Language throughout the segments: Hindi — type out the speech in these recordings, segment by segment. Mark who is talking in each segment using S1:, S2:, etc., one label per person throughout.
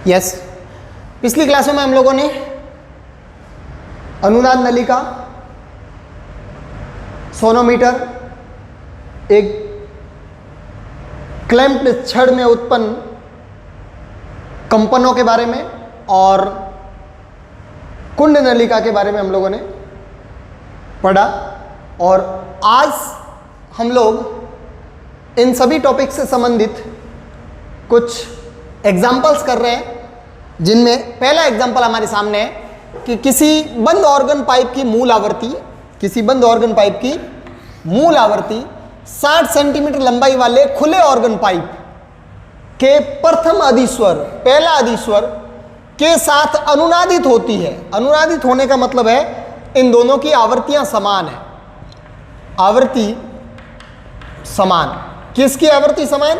S1: यस, पिछली क्लासों में हम लोगों ने अनुनाद नलिका, सोनोमीटर, एक क्लैंप्ड छड़ में उत्पन्न कंपनों के बारे में और कुंड नलिका के बारे में हम लोगों ने पढ़ा। और आज हम लोग इन सभी टॉपिक से संबंधित कुछ एग्जाम्पल्स कर रहे हैं, जिनमें पहला एग्जाम्पल हमारे सामने है कि किसी बंद ऑर्गन पाइप की मूल आवृत्ति, किसी बंद ऑर्गन पाइप की मूल आवृत्ति 60 सेंटीमीटर लंबाई वाले खुले ऑर्गन पाइप के प्रथम अधिस्वर, पहला अधिस्वर के साथ अनुनादित होती है। अनुनादित होने का मतलब है इन दोनों की आवृत्तियां समान है, आवृत्ति समान। किसकी आवृत्ति समान?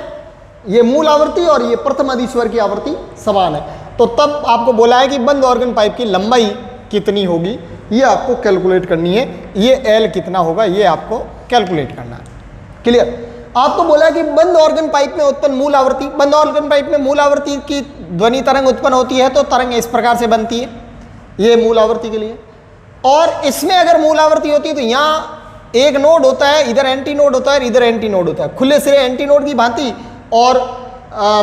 S1: ये मूल आवृत्ति और ये प्रथम अधिस्वर की आवृत्ति समान है। तो तब आपको बोला है कि बंद ऑर्गन पाइप की लंबाई कितनी होगी, ये आपको कैलकुलेट करनी है। ये एल कितना होगा ये आपको कैलकुलेट करना है। क्लियर? आपको बोला है कि बंद ऑर्गन पाइप में उत्पन्न मूल आवृत्ति, बंद ऑर्गन पाइप में मूल आवृत्ति की ध्वनि तरंग उत्पन्न होती है तो तरंग इस प्रकार से बनती है, ये मूल आवृत्ति के लिए। और इसमें अगर मूल आवृत्ति होती है तो यहाँ एक नोड होता है, इधर एंटी नोड होता है, इधर एंटी नोड होता है, खुले सिरे एंटी नोड की भांति, और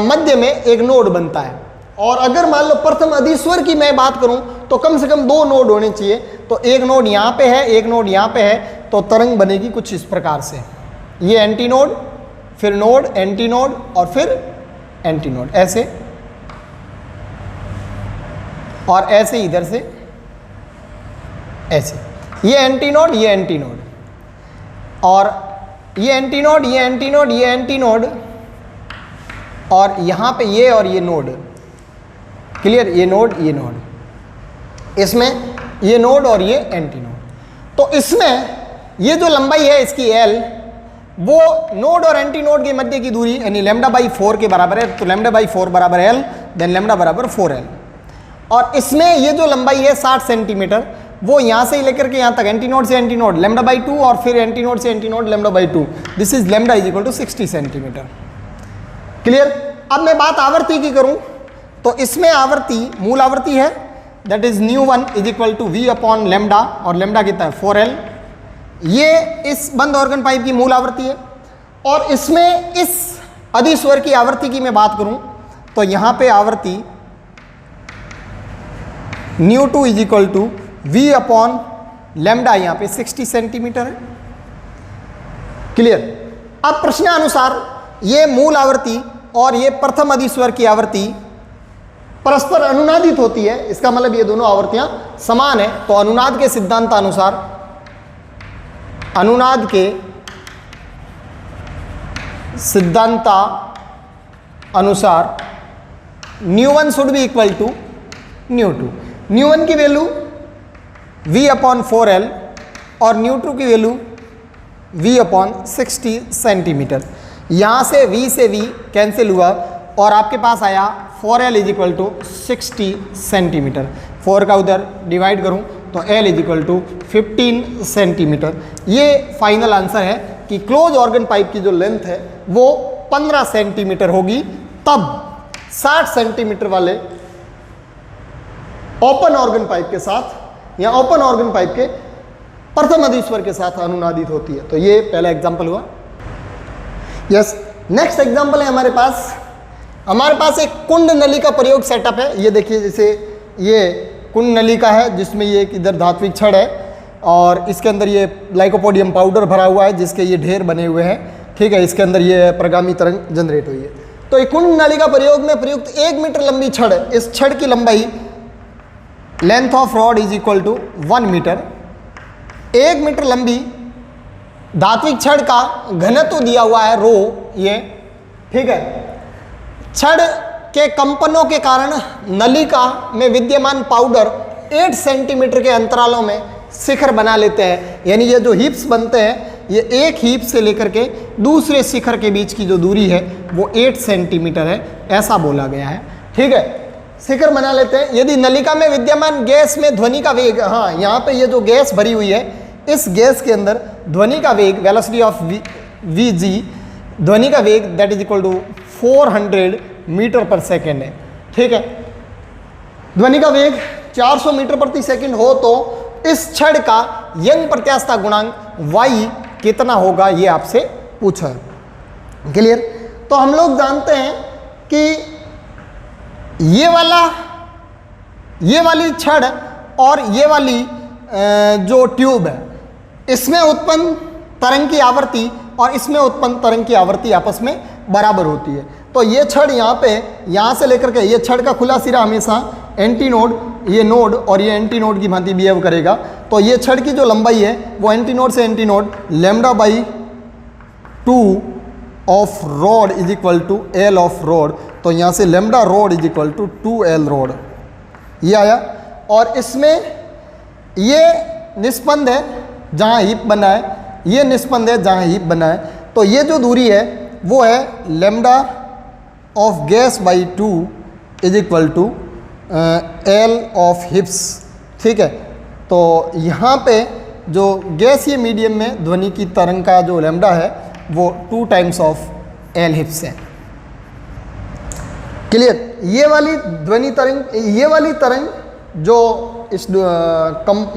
S1: मध्य में एक नोड बनता है। और अगर मान लो प्रथम अधिस्वर की मैं बात करूं तो कम से कम 2 नोड होने चाहिए। तो एक नोड यहाँ पे है, एक नोड यहाँ पे है, तो तरंग बनेगी कुछ इस प्रकार से। ये एंटी नोड, फिर नोड, एंटी नोड और फिर एंटी नोड, ऐसे और ऐसे इधर से ऐसे। ये एंटी नोड, ये एंटी नोड, और ये एंटी नोड, ये एंटी नोड, ये एंटी नोड, और यहाँ पे ये और ये नोड। क्लियर? ये नोड, ये नोड, इसमें ये नोड और ये एंटी नोड। तो इसमें ये जो लंबाई है इसकी एल, वो नोड और एंटी नोड के मध्य की दूरी यानी लैम्डा बाई 4 के बराबर है। तो लैम्डा बाई 4 बराबर एल, देन लैम्डा बराबर 4L। और इसमें ये जो लंबाई है 60 सेंटीमीटर, वो यहाँ से लेकर के यहाँ तक एंटी नोड से एंटी नोड लैम्डा बाई 2 और फिर एंटी नोड से anti node lambda by 2, this is lambda is equal to 60 centimetre. Clear? अब मैं बात आवृत्ति की करूं तो इसमें आवृत्ति, मूल आवृत्ति है that is ν1 is equal to V upon lambda, और लैम्डा कितना है 4L। ये इस बंद ऑर्गन पाइप की मूल आवृत्ति है। और इसमें इस अधिस्वर की आवृत्ति की मैं बात करूं तो यहां पे आवृत्ति ν2 is equal to V upon lambda, यहां पे 60 सेंटीमीटर है। क्लियर? अब प्रश्नानुसार ये मूल आवृत्ति और ये प्रथम अधिस्वर की आवृत्ति परस्पर अनुनादित होती है, इसका मतलब ये दोनों आवृत्तियां समान है। तो अनुनाद के सिद्धांतानुसार, अनुनाद के सिद्धांत अनुसार ν1 शुड बी इक्वल टू ν2। ν1 की वैल्यू V अपॉन 4L और ν2 की वैल्यू V अपॉन 60 सेंटीमीटर। यहाँ से V कैंसिल हुआ और आपके पास आया 4L is equal to 60 centimetre. 4 का उधर डिवाइड करूँ तो L is equal to 15 centimetre. ये फाइनल आंसर है कि क्लोज ऑर्गन पाइप की जो लेंथ है वो 15 सेंटीमीटर होगी, तब 60 सेंटीमीटर वाले ओपन ऑर्गन पाइप के साथ या ओपन ऑर्गन पाइप के प्रथम अधिस्वर के साथ अनुनादित होती है। तो ये पहला एग्जाम्पल हुआ। यस, नेक्स्ट एग्जाम्पल है हमारे पास एक कुंड नली का प्रयोग सेटअप है। ये देखिए, जैसे ये कुंड नलिका है जिसमें ये एक इधर धात्विक छड़ है और इसके अंदर ये लाइकोपोडियम पाउडर भरा हुआ है जिसके ये ढेर बने हुए हैं। ठीक है, इसके अंदर ये प्रगामी तरंग जनरेट हुई है। तो ये कुंड नलिका प्रयोग में प्रयुक्त 1 मीटर लंबी छड़, इस छड़ की लंबाई length of rod is equal to 1 metre. 1 metre लंबी धात्विक छड़ का घनत्व दिया हुआ है रो, ये ठीक है। छड़ के कंपनों के कारण नलिका में विद्यमान पाउडर 8 सेंटीमीटर के अंतरालों में शिखर बना लेते हैं। यानी ये जो हिप्स बनते हैं, ये एक हीप से लेकर के दूसरे शिखर के बीच की जो दूरी है वो 8 सेंटीमीटर है, ऐसा बोला गया है। ठीक है, शिखर बना लेते हैं। यदि नलिका में विद्यमान गैस में ध्वनि का वेग, हाँ यहाँ पे ये जो गैस भरी हुई है, इस गैस के अंदर ध्वनि का वेग, वेलोसिटी ऑफ Vg, ध्वनि का वेग that is equal to 400 metre per second है। ठीक है, ध्वनि का वेग 400 मीटर प्रति सेकंड हो तो इस छड़ का यंग प्रत्यास्थता गुणांक y कितना होगा, ये आपसे पूछा है। क्लियर? तो हम लोग जानते हैं कि ये वाली छड़ और ये वाली जो ट्यूब है, इसमें उत्पन्न तरंग की आवृत्ति और इसमें उत्पन्न तरंग की आवृत्ति आपस में बराबर होती है। तो ये छड़ यहाँ से लेकर के, ये छड़ का खुला सिरा हमेशा एंटी नोड, ये नोड और ये एंटी नोड की भांति बिहेव करेगा। तो ये छड़ की जो लंबाई है वो एंटी नोड से anti node λ/2 of rod is equal to L of rod. तो यहाँ से lambda rod is equal to 2l rod, ये आया। और इसमें ये निष्पंद है जहाँ हीप बना है, ये निष्पंद है जहाँ हीप बना है। तो ये जो दूरी है वो है lambda of gas by 2 is equal to L of hips. ठीक है, तो यहाँ पे जो गैसीय मीडियम में ध्वनि की तरंग का जो लैम्डा है वो 2 टाइम्स ऑफ एल हिप्स है। क्लियर? ये वाली ध्वनि तरंग, ये वाली तरंग जो इस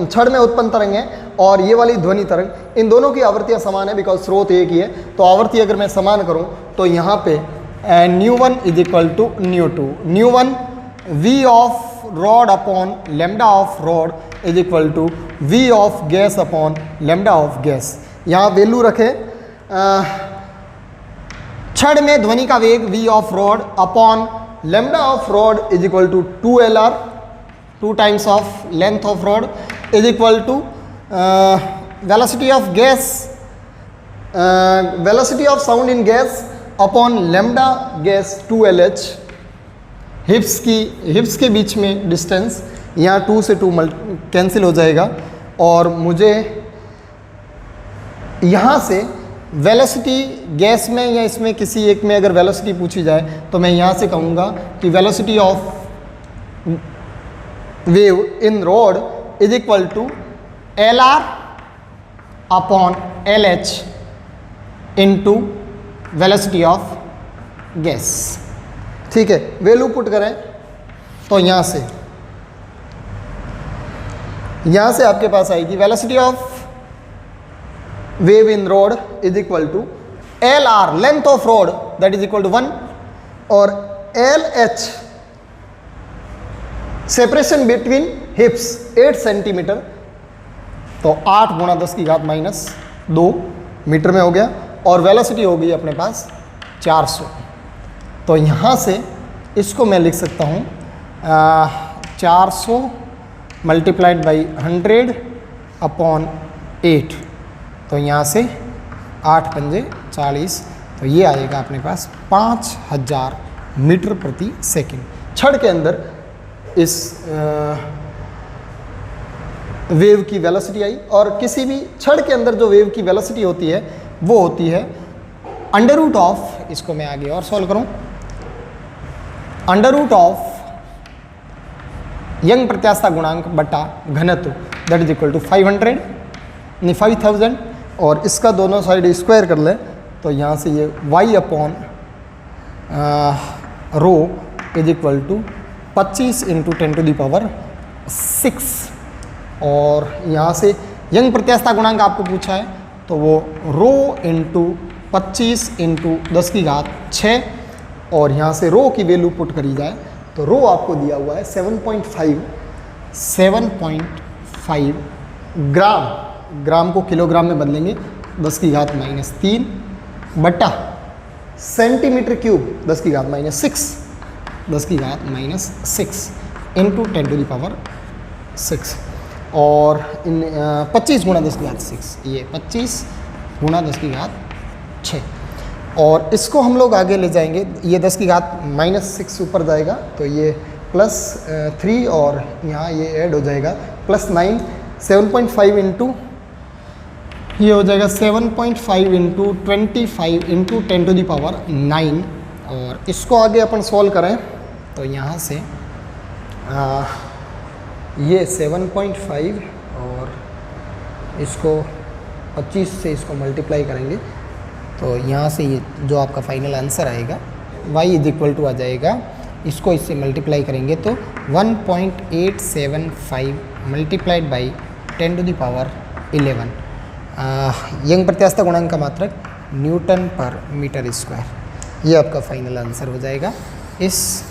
S1: छड़ में उत्पन्न तरंग है और ये वाली ध्वनि तरंग, इन दोनों की आवृत्तियां समान है बिकॉज स्रोत एक ही है। तो आवृत्ति अगर मैं समान करूं तो यहाँ पे ν1 is equal to ν2, ν1 v of rod upon lambda of rod is equal to v of gas upon lambda of gas. यहाँ वैल्यू रखे, छड़ में ध्वनि का वेग v of rod upon lambda of rod is equal to 2lr, 2 times of length of rod is equal to velocity of gas, velocity of sound in gas upon lambda gas 2lh। हिप्स के बीच में डिस्टेंस, यहाँ 2 से 2 कैंसिल हो जाएगा और मुझे यहाँ से वेलोसिटी गैस में या इसमें किसी एक में अगर वेलोसिटी पूछी जाए तो मैं यहाँ से कहूँगा कि velocity of wave in rod is equal to LR upon LH into velocity of gas. ठीक है, वैल्यू पुट करें तो यहाँ से आपके पास आएगी velocity of wave in rod is equal to LR length of rod that is equal to 1 और LH separation between hips 8 centimetre. तो 8 गुणा 10 की घात -2 मीटर में हो गया और वेलोसिटी हो गई अपने पास 400। तो यहाँ से इसको मैं लिख सकता हूँ 400 मल्टीप्लाइड बाई 100 अपॉन 8। तो यहाँ से 8 पंजे 40, तो ये आएगा अपने पास 5000 मीटर प्रति सेकंड। छड़ के अंदर इस वेव की वेलोसिटी आई। और किसी भी छड़ के अंदर जो वेव की वेलोसिटी होती है वो होती है अंडर रूट ऑफ, इसको मैं आगे और सॉल्व करूं, अंडर रूट ऑफ यंग प्रत्यास्थता गुणांक बटा घनत्व दैट इज इक्वल टू 5000 और इसका दोनों साइड स्क्वायर कर लें तो यहाँ से ये y upon rho is equal to 25 into 10⁶ और यहाँ से यंग प्रत्यास्थता गुणांक आपको पूछा है तो वो रो इंटू 25 इंटू 10⁶ और यहाँ से रो की वैल्यू पुट करी जाए तो रो आपको दिया हुआ है 7.5 ग्राम को किलोग्राम में बदलेंगे 10⁻³ बटा सेंटीमीटर क्यूब 10⁻⁶ 10⁻⁶ इंटू 10⁶ और इन 25 गुणा 10⁶, ये 25 गुणा 10⁶ और इसको हम लोग आगे ले जाएंगे, ये 10⁻⁻6 ऊपर जाएगा तो ये +3 और यहाँ ये ऐड हो जाएगा +9, 7.5 इंटू ये हो जाएगा 7.5 इंटू 25 इंटू 10⁹ और इसको आगे अपन सॉल्व करें तो यहाँ से ये 7.5 और इसको 25 से इसको मल्टीप्लाई करेंगे तो यहाँ से ये जो आपका फाइनल आंसर आएगा y इज इक्वल टू आ जाएगा
S2: इसको इससे मल्टीप्लाई करेंगे तो 1.875 मल्टीप्लाइड बाई 10⁻11 यंग प्रत्यास्थता गुणांक का मात्रक न्यूटन पर मीटर स्क्वायर। ये आपका फाइनल आंसर हो जाएगा इस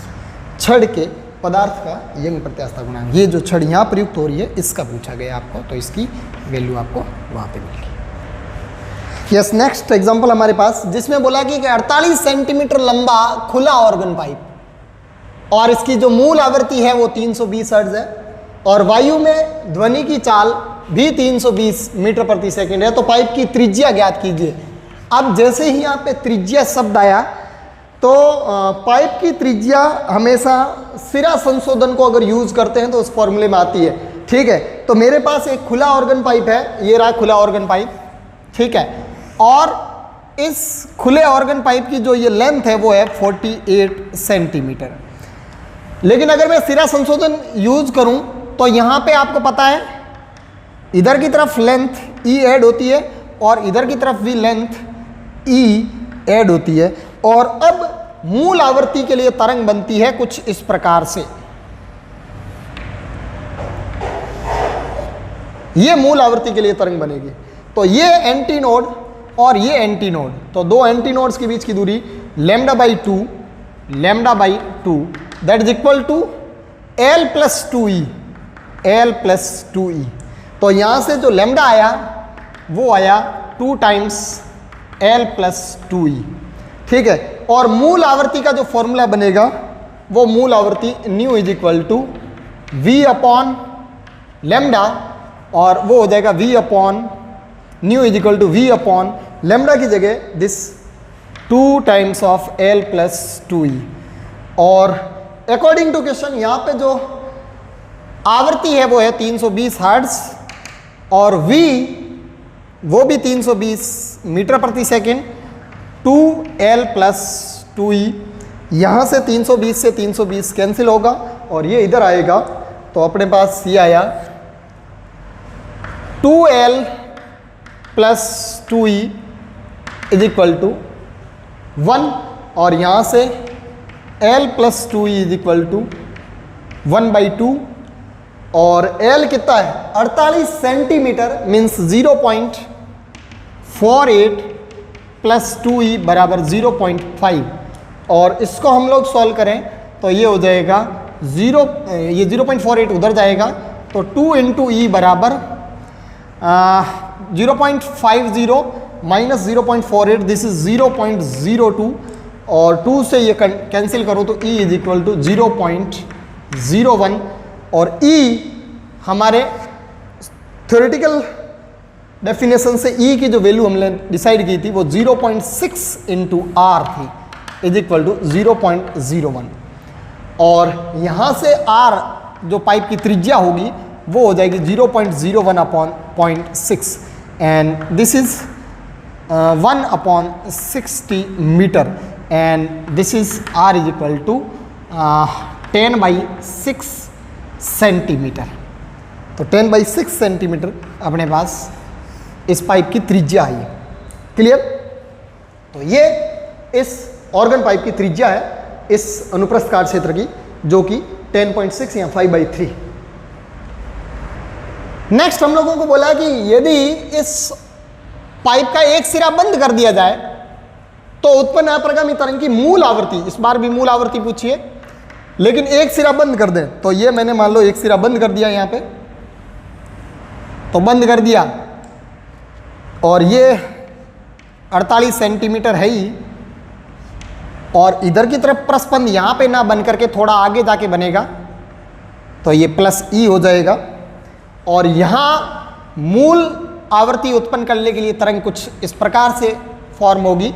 S2: छड़ के पदार्थ का यंग प्रत्यास्थता गुणांक। ये जो छड़ यहाँ प्रयुक्त हो रही है इसका पूछा गया आपको, तो इसकी वैल्यू आपको वहाँ पे मिलेगी। यस, नेक्स्ट एग्जांपल हमारे पास जिसमें बोला कि 48 सेंटीमीटर लंबा खुला ऑर्गन पाइप और इसकी जो मूल आवृत्ति है वो 320 हर्ट्ज है और वायु में ध्वनि की चाल भी 320 मीटर प्रति सेकंड है। तो पाइप की त्रिज्या ज्ञात कीजिए। अब जैसे ही यहाँ पे त्रिज्या शब्द आया तो पाइप की त्रिज्या हमेशा सिरा संशोधन को अगर यूज करते हैं तो उस फॉर्मूले में आती है। ठीक है, तो मेरे पास एक खुला ऑर्गन पाइप है, ये रहा खुला ऑर्गन पाइप। ठीक है, और इस खुले ऑर्गन पाइप की जो ये लेंथ है वो है 48 सेंटीमीटर। लेकिन अगर मैं सिरा संशोधन यूज करूं तो यहां पे आपको पता है इधर की तरफ लेंथ ई ऐड होती है और इधर की तरफ भी लेंथ ई ऐड होती है। और अब मूल आवृत्ति के लिए तरंग बनती है कुछ इस प्रकार से। ये मूल आवृत्ति के लिए तरंग बनेगी। तो ये एंटी नोड और ये एंटी नोड, तो दो एंटी नोड्स के बीच की दूरी lambda by two that is equal to L plus 2ई। तो यहां से जो लैम्डा आया वो आया 2 टाइम्स एल प्लस 2ई। ठीक है, और मूल आवृत्ति का जो फॉर्मूला बनेगा वो मूल आवृत्ति nu is equal to V upon lambda, और वो हो जाएगा V upon nu is equal to V upon lambda की जगह this 2 times of L plus 2ई। और अकॉर्डिंग टू क्वेश्चन यहाँ पे जो आवृत्ति है वो है 320 हर्ट्ज और v वो भी 320 मीटर प्रति सेकंड 2l प्लस 2e। यहाँ से 320 से 320 कैंसिल होगा और ये इधर आएगा, तो अपने पास ये आया 2l plus 2e is equal to 1 और यहाँ से l plus 2e is equal to 1/2 और l कितना है 48 सेंटीमीटर मीन्स 0.48 प्लस 2e बराबर 0.5 और इसको हम लोग सॉल्व करें तो ये हो जाएगा ये 0.48 उधर जाएगा तो 2 इंटू ई बराबर 0.50 माइनस 0.48 दिस इज 0.02 और 2 से ये कैंसिल करो तो e इज इक्वल टू 0.01 और e हमारे थ्योरेटिकल डेफिनेशन से e की जो वैल्यू हमने डिसाइड की थी वो 0.6 इंटू आर थी इज इक्वल टू 0.01 और यहाँ से r जो पाइप की त्रिज्या होगी वो हो जाएगी 0.01 upon 0.6 and this is 1/60 metre and this is r is equal to 10/6 centimetre. तो 10/6 सेंटीमीटर अपने पास इस पाइप की त्रिज्या है। क्लियर? तो ये इस ऑर्गन पाइप की त्रिज्या है इस अनुप्रस्थ काट क्षेत्र की जो कि 10.6 या 5/3। नेक्स्ट हम लोगों को बोला कि यदि इस पाइप का एक सिरा बंद कर दिया जाए तो उत्पन्न अपरिगामी तरंग की मूल आवृत्ति, इस बार भी मूल आवृत्ति पूछिए, लेकिन एक सिरा बंद कर दें तो ये मैंने मान लो एक सिरा बंद कर दिया यहाँ पे, तो बंद कर दिया और ये 48 सेंटीमीटर है ही और इधर की तरफ प्रस्पंद यहाँ पे ना बन करके थोड़ा आगे जाके बनेगा तो ये प्लस ई हो जाएगा और यहाँ मूल आवृत्ति उत्पन्न करने के लिए तरंग कुछ इस प्रकार से फॉर्म होगी।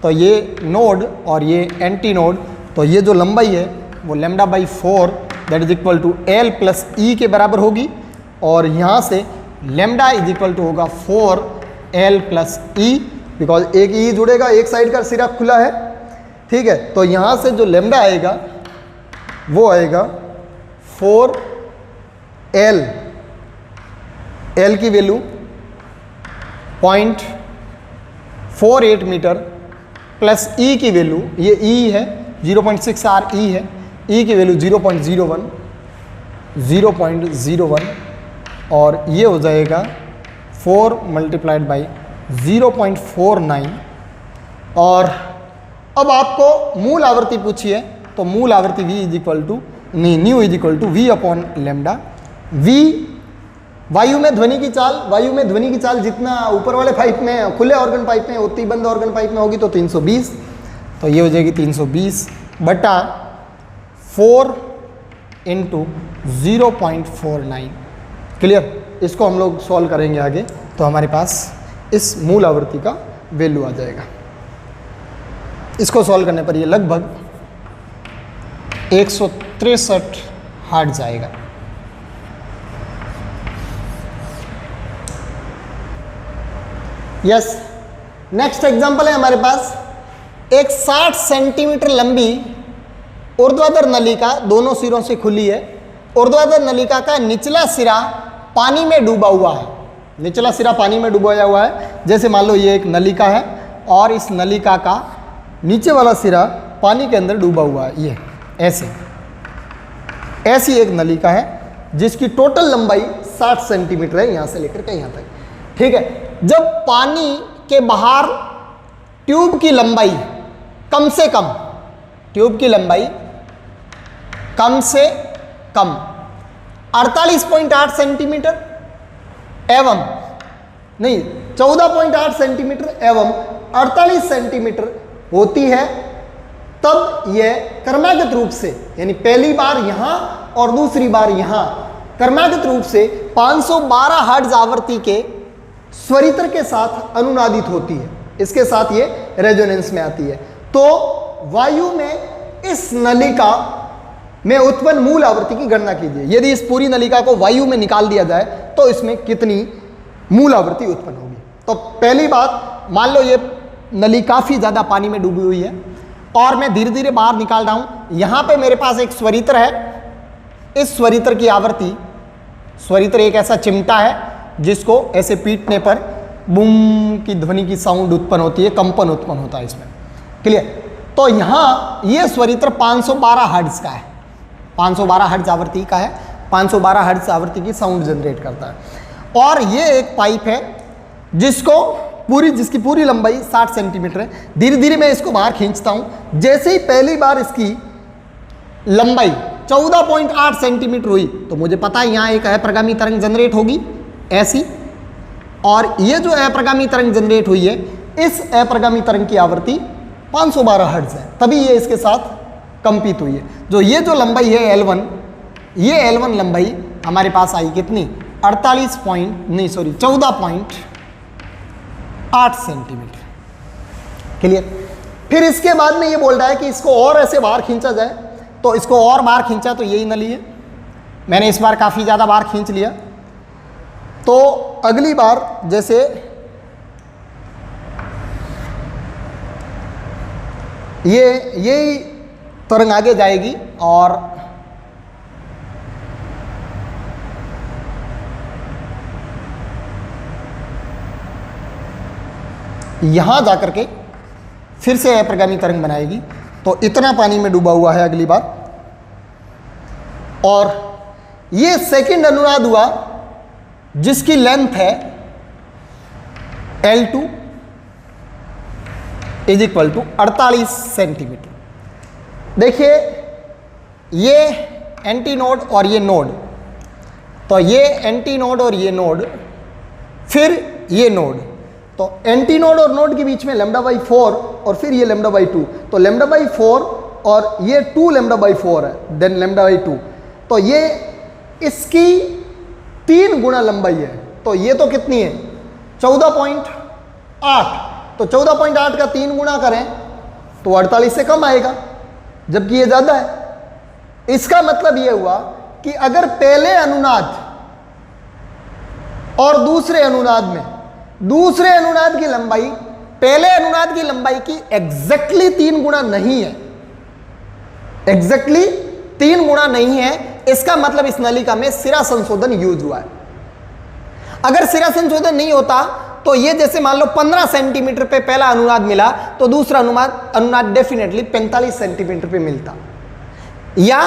S2: तो ये नोड और ये एंटी नोड, तो ये जो लंबाई है वो λ/4 that is equal to L plus E के बराबर होगी और यहाँ से लैम्डा इज इक्वल टू होगा 4l प्लस ई बिकॉज एक ई जुड़ेगा, एक साइड का सिरा खुला है। ठीक है, तो यहाँ से जो लैम्डा आएगा वो आएगा 4l, l की वैल्यू 0.48 मीटर प्लस ई की वैल्यू ये ई है 0.6 r ई है
S1: ई की वैल्यू 0.01, 0.01 और ये हो जाएगा 4 मल्टीप्लाइड बाई 0.49। और अब आपको मूल आवर्ती पूछी है, तो मूल आवर्ती v is equal to nu is equal to v upon lambda. v वायु में ध्वनि की चाल, वायु में ध्वनि की चाल जितना ऊपर वाले पाइप में, खुले ऑर्गन पाइप में उतनी बंद ऑर्गन पाइप में होगी, तो 320, तो ये हो जाएगी 320 बटा 4 इंटू 0.49। क्लियर? इसको हम लोग सॉल्व करेंगे आगे, तो हमारे पास इस मूल आवृत्ति का वैल्यू आ जाएगा। इसको सॉल्व करने पर ये लगभग 163 हर्ट्ज आएगा। यस, नेक्स्ट एग्जांपल है हमारे पास एक 60 सेंटीमीटर लंबी ऊर्ध्वाधर नलिका दोनों सिरों से खुली है। ऊर्ध्वाधर नलिका का निचला सिरा पानी में डूबा हुआ है। निचला सिरा पानी में डूबा हुआ है। जैसे मान लो ये एक नलिका है और इस नलिका का नीचे वाला सिरा पानी के अंदर डूबा हुआ है। ये ऐसी एक नलिका है जिसकी टोटल लंबाई 60 सेंटीमीटर है, यहाँ से लेकर के यहाँ तक। ठीक है, जब पानी के बाहर ट्यूब की लंबाई कम से कम, ट्यूब की लंबाई कम से कम 48.8 सेंटीमीटर एवं नहीं 14.8 सेंटीमीटर एवं 48 सेंटीमीटर होती है, तब यह क्रमागत रूप से, यानी पहली बार यहां और दूसरी बार यहां, क्रमागत रूप से 512 हर्ट्ज आवृत्ति के स्वरित्र के साथ अनुनादित होती है। इसके साथ ये रेजोनेंस में आती है। तो वायु में इस नलिका में उत्पन्न मूल आवृत्ति की गणना कीजिए। यदि इस पूरी नलिका को वायु में निकाल दिया जाए तो इसमें कितनी मूल आवृत्ति उत्पन्न होगी। तो पहली बात, मान लो ये नली काफ़ी ज़्यादा पानी में डूबी हुई है और मैं धीरे धीरे बाहर निकाल रहा हूँ। यहाँ पे मेरे पास एक स्वरित्र है। इस स्वरित्र की आवृत्ति, स्वरित्र एक ऐसा चिमटा है जिसको ऐसे पीटने पर बूम की ध्वनि की साउंड उत्पन्न होती है, कंपन उत्पन्न होता है इसमें। क्लियर? तो यहाँ ये स्वरित्र 512 हर्ट्ज का है, 512 हर्ट्ज आवृत्ति का है, 512 हर्ट्ज आवृत्ति की साउंड जनरेट करता है। और ये एक पाइप है जिसकी पूरी लंबाई 60 सेंटीमीटर है। धीरे धीरे मैं इसको बाहर खींचता हूँ। जैसे ही पहली बार इसकी लंबाई 14.8 सेंटीमीटर हुई तो मुझे पता है यहाँ एक अप्रगामी तरंग जनरेट होगी ऐसी, और ये जो अप्रगामी तरंग जनरेट हुई है, इस अप्रगामी तरंग की आवृत्ति 512 हर्ट्ज है, तभी ये इसके साथ कंपित हुई है। जो लंबाई है L1, ये L1 लंबाई हमारे पास आई कितनी, 14.8 सेंटीमीटर। क्लियर? फिर इसके बाद में ये बोल रहा है कि इसको और ऐसे बाहर खींचा जाए, तो इसको और बाहर खींचा तो यही नली है। मैंने इस बार काफ़ी ज़्यादा बाहर खींच लिया, तो अगली बार जैसे यही तरंग आगे जाएगी और यहां जाकर के फिर से अप्रगामी तरंग बनाएगी। तो इतना पानी में डूबा हुआ है अगली बार, और ये सेकंड अनुनाद हुआ जिसकी लेंथ है L2 is equal to 48 centimetre. देखिए ये एंटी नोड और ये नोड, तो ये एंटी नोड और ये नोड, फिर ये नोड, तो एंटी नोड और नोड के बीच में λ/4 और फिर ये λ/2, तो λ/4 और ये 2 λ/4 है, देन λ/2, तो ये इसकी 3 गुना लंबाई है। तो ये तो कितनी है 14.8, तो 14.8 का 3 गुना करें तो 48 से कम आएगा, जबकि ये ज़्यादा है। इसका मतलब ये हुआ कि अगर पहले अनुनाद और दूसरे अनुनाद में, दूसरे अनुनाद की लंबाई पहले अनुनाद की लंबाई की एग्जैक्टली 3 गुना नहीं है, एग्जैक्टली 3 गुना नहीं है, इसका मतलब इस नलिका में सिरा संशोधन यूज हुआ है। अगर सिरा संशोधन नहीं होता तो ये जैसे मान लो 15 सेंटीमीटर पे पहला अनुनाद मिला तो दूसरा अनुनाद डेफिनेटली 45 सेंटीमीटर पे मिलता। या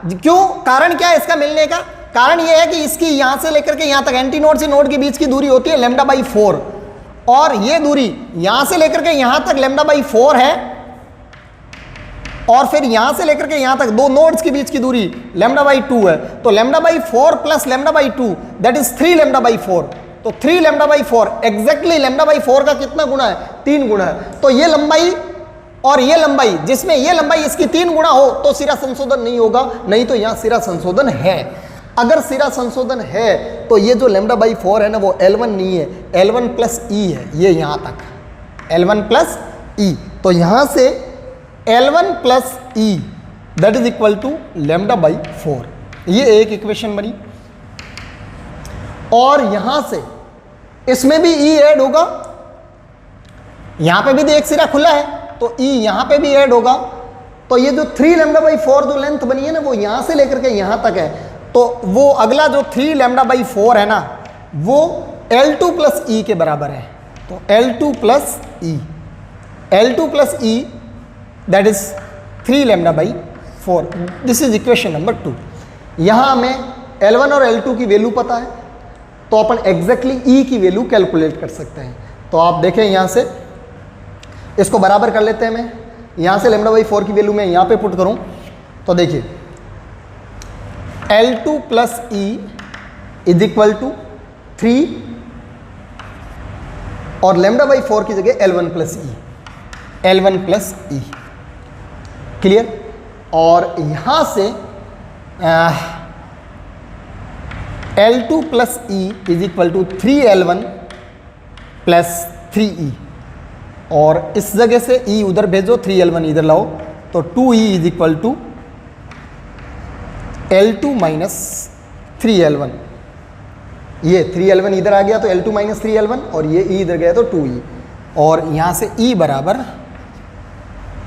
S1: क्यों, कारण क्या है इसका मिलने का? कारण यह है कि इसकी यहां से लेकर के यहां तक एंटी नोड से नोड के बीच की दूरी होती है लैम्डा बाई 4, और ये दूरी यहां से लेकर के यहां तक लैम्डा बाई 4 है, और फिर यहां से लेकर के यहां तक दो नोड्स के बीच की दूरी लैम्डा बाई 2 है। तो lambda by 4 plus lambda by 2 that is 3 lambda by 4। तो 3 lambda by 4 exactly lambda by 4 का कितना गुना है? 3 गुना है। तो ये लंबाई और ये लंबाई, जिसमें ये लंबाई इसकी 3 गुना हो तो सिरा संशोधन नहीं होगा, नहीं तो यहां सिरा संशोधन है। अगर सिरा संशोधन है तो ये जो लैम्डा बाई 4 है ना वो L1 नहीं है, L1 प्लस ई है, ये यहां तक L1 प्लस ई। तो यहां से L1 plus e that is equal to lambda by 4, ये एक इक्वेशन बनी। और यहां से इसमें भी ई ऐड होगा, यहां पे भी तो एक सिरा खुला है तो ई यहां पे भी ऐड होगा। तो ये जो 3 लैम्डा बाई 4 जो लेंथ बनी है ना वो यहां से लेकर के यहां तक है, तो वो अगला जो 3 लैम्डा बाई 4 है ना वो L2 प्लस ई के बराबर है। तो L2 plus E, L2 plus e that is 3 lambda by 4। This is equation number 2। यहां हमें L1 और L2 की वैल्यू पता है तो अपन एग्जैक्टली ई की वैल्यू कैलकुलेट कर सकते हैं। तो आप देखें यहां से इसको बराबर कर लेते हैं। मैं यहां से लैम्डा बाई 4 की वैल्यू मैं यहां पे पुट करूं तो देखिए L2 plus e is equal to 3 और लैम्डा बाई 4 की जगह L1 plus e, L1 plus e, clear. और यहां से L2 plus e is equal to 3L1 plus 3E, और इस जगह से E उधर भेजो, 3L1 इधर लाओ, तो 2E is equal to L2 minus 3L1। ये 3L1 इधर आ गया तो L2 माइनस 3L1, और ये E इधर गया तो 2E, और यहाँ से E बराबर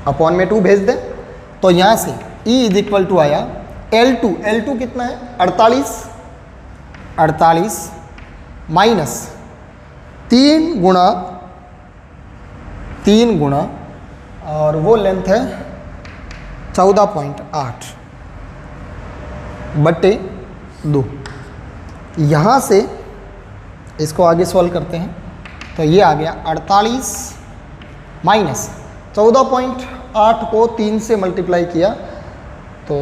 S1: अपॉन में 2 भेज दें तो यहाँ से E इज इक्वल टू आया L2 कितना है? 48 माइनस 3 गुणा और वो लेंथ है 14.8 बटे 2। यहाँ से इसको आगे सॉल्व करते हैं तो ये आ गया 48 माइनस 14.8 को 3 से मल्टीप्लाई किया तो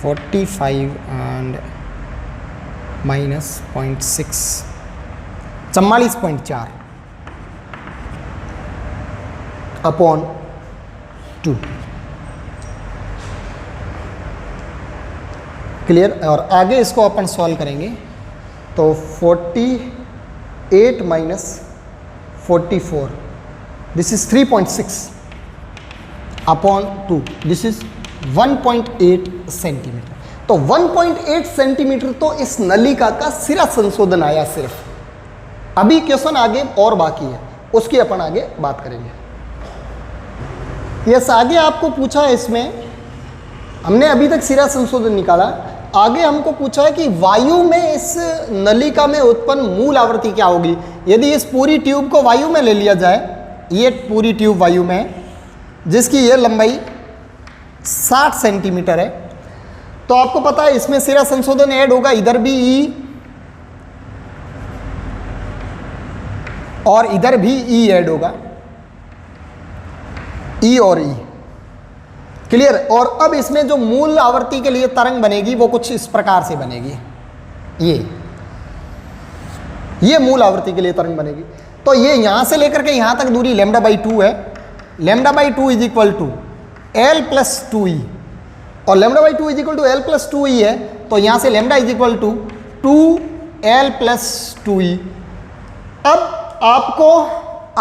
S1: 45 एंड माइनस 0.6 44.4 अपॉन 2, क्लियर। और आगे इसको अपन सॉल्व करेंगे तो 48 minus 44 this is 3.6 upon 2 this is 1.8 centimetre. तो 1.8 सेंटीमीटर तो इस नलिका का सिरा संशोधन आया सिर्फ। अभी क्वेश्चन आगे और बाकी है, उसकी अपन आगे बात करेंगे। यस, आगे आपको पूछा है, इसमें हमने अभी तक सिरा संशोधन निकाला, आगे हमको पूछा है कि वायु में इस नलिका में उत्पन्न मूल आवृत्ति क्या होगी। यदि इस पूरी ट्यूब को वायु में ले लिया जाए, ये पूरी ट्यूब वायु में है जिसकी ये लंबाई 60 सेंटीमीटर है, तो आपको पता है इसमें सिरा संशोधन ऐड होगा, इधर भी ई और इधर भी ई ऐड होगा, ई और ई, क्लियर। और अब इसमें जो मूल आवृत्ति के लिए तरंग बनेगी वो कुछ इस प्रकार से बनेगी, ये मूल आवृत्ति के लिए तरंग बनेगी। तो ये यहां से लेकर के यहां तक दूरी लैम्डा बाई 2 है, lambda by 2 is equal to L plus 2E, और lambda by 2 is equal to L plus 2E है, तो यहां से lambda is equal to 2L plus 2E। अब आपको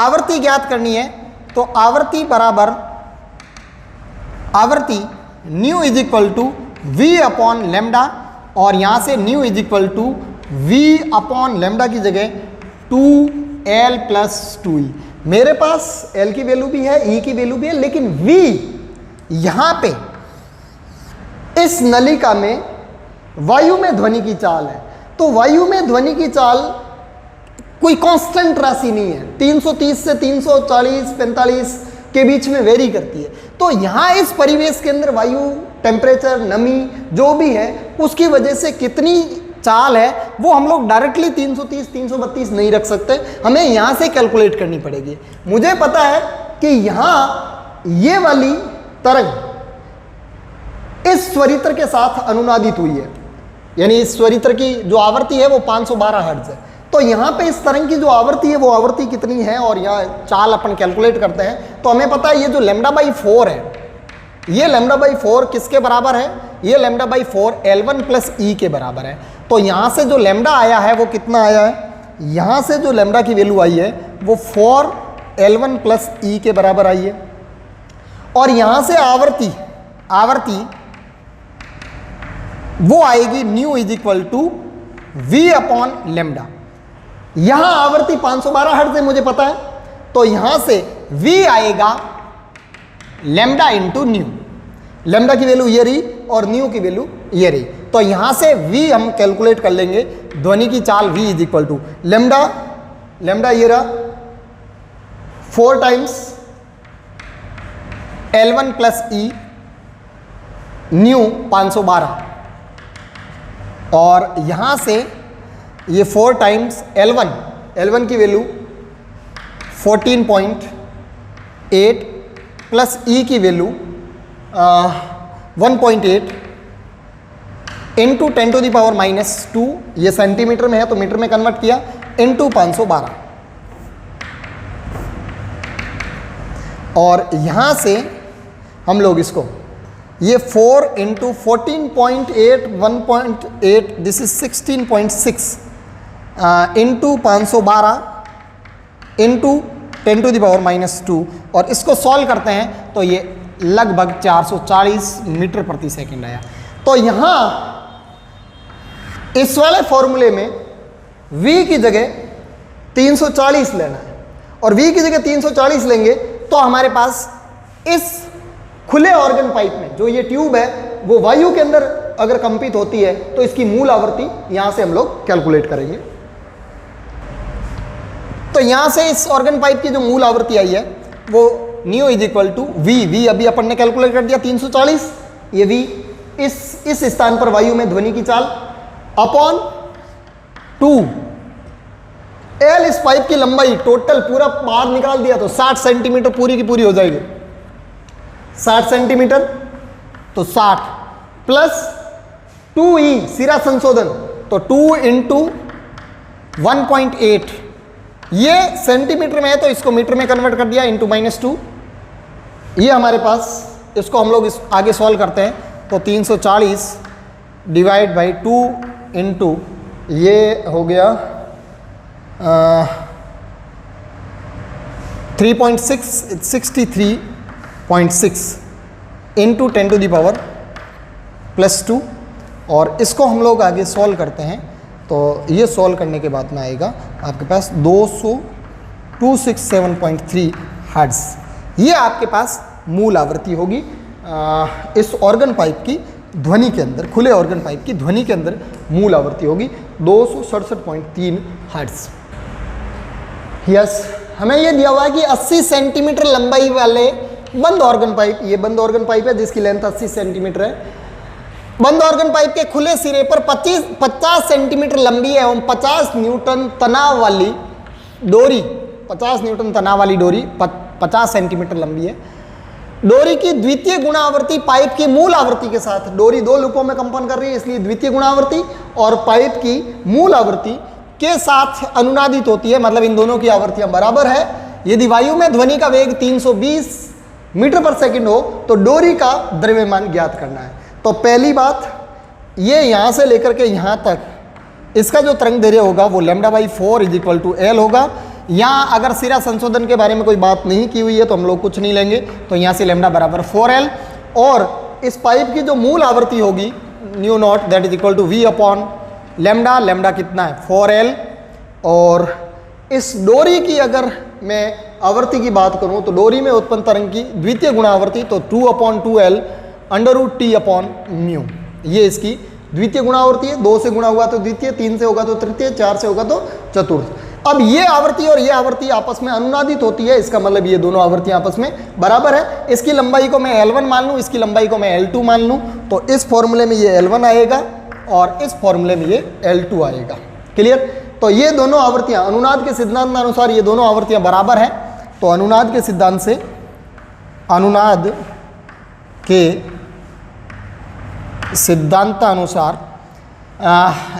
S1: आवृत्ति ज्ञात करनी है, तो आवृत्ति बराबर आवृत्ति nu is equal to V upon lambda, और यहां से nu is equal to V upon lambda की जगह 2L प्लस 2E। मेरे पास L की वैल्यू भी है, E की वैल्यू भी है, लेकिन V यहां पे इस नलिका में वायु में ध्वनि की चाल है, तो वायु में ध्वनि की चाल कोई कांस्टेंट राशि नहीं है। 330 से 340, 45, के बीच में वेरी करती है। तो यहाँ इस परिवेश के अंदर वायु, टेम्परेचर, नमी जो भी है उसकी वजह से कितनी चाल है वो हम लोग डायरेक्टली 330, 332 नहीं रख सकते, हमें यहाँ से कैलकुलेट करनी पड़ेगी। मुझे पता है कि यहाँ ये वाली तरंग इस स्वरित्र के साथ अनुनादित हुई है, यानी इस स्वरित्र की जो आवृत्ति है वो 512 हर्ट्ज है। तो यहाँ पे इस तरंग की जो आवृत्ति है वो आवृत्ति कितनी है और यहाँ चाल अपन कैलकुलेट करते हैं तो हमें पता है ये जो λ/4 है, ये λ/4 किसके बराबर है, ये λ/4 L1 + E के बराबर है। तो यहाँ से जो लैम्डा आया है वो कितना आया है, यहाँ से जो लैम्डा की वैल्यू आई है वो 4 L1 + E के बराबर आई है। और यहाँ से आवृत्ति वो आएगी न्यू = V/λ। यहाँ आवृत्ति 512 हर्ट्ज है मुझे पता है, तो यहाँ से V आएगा λ × न्यू। लैम्डा की वैल्यू ये रही और न्यू की वैल्यू ये रही, तो यहाँ से V हम कैलकुलेट कर लेंगे। ध्वनि की चाल V = लैम्डा ये रहा 4 टाइम्स L1 + E, न्यू 512, और यहाँ से ये 4 टाइम्स L1 की वैल्यू 14.8 प्लस E की वैल्यू 1.8 इंटू 10⁻², ये सेंटीमीटर में है तो मीटर में कन्वर्ट किया, इंटू 512। और यहाँ से हम लोग इसको ये 4 into 14.8 1.8 this is 16.6 into 512 into 10⁻², और इसको सॉल्व करते हैं तो ये लगभग 440 मीटर प्रति सेकंड आया। तो यहाँ इस वाले फॉर्मूले में V की जगह 340 लेना है, और V की जगह 340 लेंगे तो हमारे पास इस खुले ऑर्गन पाइप में जो ये ट्यूब है वो वायु के अंदर अगर कंपित होती है तो इसकी मूल आवृत्ति यहां से हम लोग कैलकुलेट करेंगे। तो यहां से इस ऑर्गन पाइप की जो मूल आवृत्ति आई है वो न्यू = V अभी अपन ने कैलकुलेट कर दिया 340, ये V इस स्थान पर वायु में ध्वनि की चाल अपॉन 2 L इस पाइप की लंबाई, टोटल पूरा बाहर निकाल दिया तो 60 सेंटीमीटर पूरी की पूरी हो जाएगी, 60 सेंटीमीटर, तो 60 प्लस 2E सिरा संशोधन, तो 2 इंटू 1.8, ये सेंटीमीटर में है तो इसको मीटर में कन्वर्ट कर दिया, इंटू -2, ये हमारे पास, इसको हम लोग आगे सॉल्व करते हैं तो 340 डिवाइड बाई 2 इंटू ये हो गया 63.6 इंटू 10⁻², और इसको हम लोग आगे सॉल्व करते हैं तो ये सॉल्व करने के बाद में आएगा आपके पास 267.3 हर्ट्ज। ये आपके पास मूल आवृत्ति होगी इस ऑर्गन पाइप की ध्वनि के अंदर, खुले ऑर्गन पाइप की ध्वनि के अंदर मूल आवृत्ति होगी 267.3 हर्ट्ज। यस, हमें ये दिया हुआ है कि 80 सेंटीमीटर लंबाई वाले बंद ऑर्गन पाइप, ये बंद ऑर्गन पाइप है जिसकी लेंथ 80 सेंटीमीटर है, बंद ऑर्गन पाइप के खुले सिरे पर 50 सेंटीमीटर लंबी एवं 50 न्यूटन तनाव वाली डोरी, 50 न्यूटन तनाव वाली डोरी 50 सेंटीमीटर लंबी है। डोरी की द्वितीय गुणावर्ती पाइप की मूल आवृत्ति के साथ, डोरी 2 लूपों में कंपन कर रही है इसलिए द्वितीय गुणावर्ती और पाइप की मूल आवृत्ति के साथ अनुनादित होती है, मतलब इन दोनों की आवृत्तियां बराबर है। यदि वायु में ध्वनि का वेग 320 मीटर पर सेकंड हो तो डोरी का द्रव्यमान ज्ञात करना है। तो पहली बात, ये यहाँ से लेकर के यहाँ तक इसका जो तरंग दैर्घ्य होगा वो λ/4 = L होगा। यहाँ अगर सिरा संशोधन के बारे में कोई बात नहीं की हुई है तो हम लोग कुछ नहीं लेंगे, तो यहाँ से λ = 4L, और इस पाइप की जो मूल आवृत्ति होगी ν0 that is equal to V/λ कितना है 4L। और इस डोरी की अगर मैं आवृत्ति की बात करूँ तो डोरी में उत्पन्न तरंग की द्वितीय गुणावर्ती तो 2/2L √T/μ, ये इसकी द्वितीय गुणावर्ती है। 2 से गुणा हुआ तो द्वितीय, 3 से होगा तो तृतीय, 4 से होगा तो चतुर्थ। अब ये आवृत्ति और ये आवृत्ति आपस में अनुनादित होती है, इसका मतलब ये दोनों आवृत्तियां आपस में बराबर है। इसकी लंबाई को मैं L1 मान लूँ, इसकी लंबाई को मैं L2 मान लूँ, तो इस फॉर्मूले में ये L1 आएगा और इस फॉर्मूले में ये L2 आएगा। क्लियर? तो ये दोनों आवृत्तियां अनुनाद के सिद्धांत अनुसार ये दोनों आवृत्तियां बराबर हैं। तो अनुनाद के सिद्धांत से अनुनाद के सिद्धांतानुसार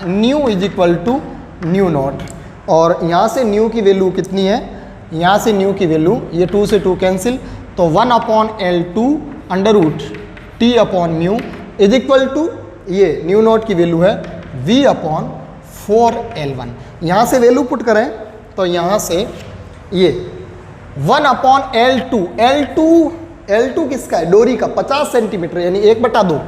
S1: nu is equal to nu naught, और यहाँ से न्यू की वैल्यू कितनी है, यहाँ से न्यू की वैल्यू, ये 2 से 2 कैंसिल, तो 1/L2 under root T upon mu is equal to, ये न्यू नॉट की वैल्यू है V/4L1। यहाँ से वैल्यू पुट करें तो यहाँ से ये 1/L2, L2 किसका है, डोरी का, 50 सेंटीमीटर यानी 1/2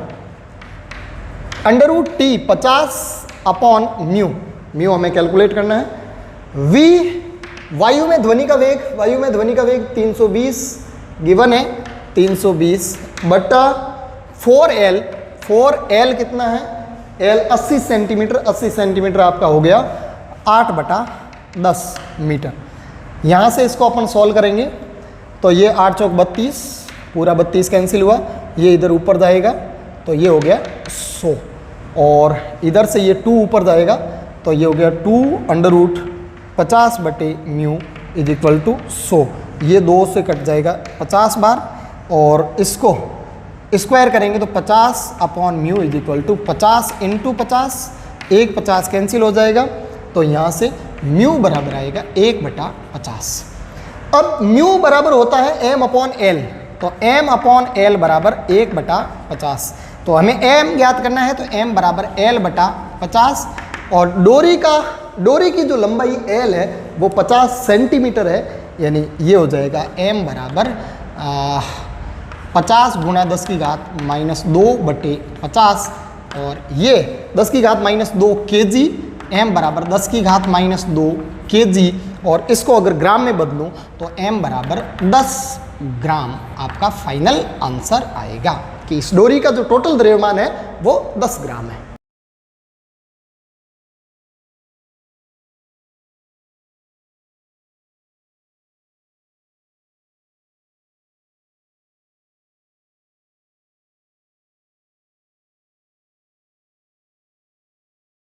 S1: अंडर रूट टी 50/म्यू, म्यू हमें कैलकुलेट करना है। V वायु में ध्वनि का वेग, वायु में ध्वनि का वेग 320 गिवन है, 320/4L, 4L कितना है, L 80 सेंटीमीटर, 80 सेंटीमीटर आपका हो गया 8/10 मीटर। यहाँ से इसको अपन सॉल्व करेंगे तो ये 8 चौक 32, पूरा 32 कैंसिल हुआ, ये इधर ऊपर जाएगा तो ये हो गया 100, और इधर से ये 2 ऊपर जाएगा तो ये हो गया 2/50/म्यू इज इक्वल टू 100। ये 2 से कट जाएगा 50 बार, और इसको स्क्वायर करेंगे तो 50/म्यू इज इक्वल टू 50 × 50, 1/50 कैंसिल हो जाएगा, तो यहाँ से म्यू बराबर आएगा 1/50। अब म्यू बराबर होता है m/L, तो m/L बराबर 1/50। तो हमें m ज्ञात करना है, तो m बराबर L/50, और डोरी की जो लंबाई L है वो 50 सेंटीमीटर है, यानी ये हो जाएगा m बराबर 50 × 10⁻²/50, और ये 10⁻² kg, m बराबर 10⁻² kg, और इसको अगर ग्राम में बदलूं तो m बराबर 10 ग्राम आपका फाइनल आंसर आएगा कि इस डोरी का जो टोटल द्रव्यमान है वो 10 ग्राम है।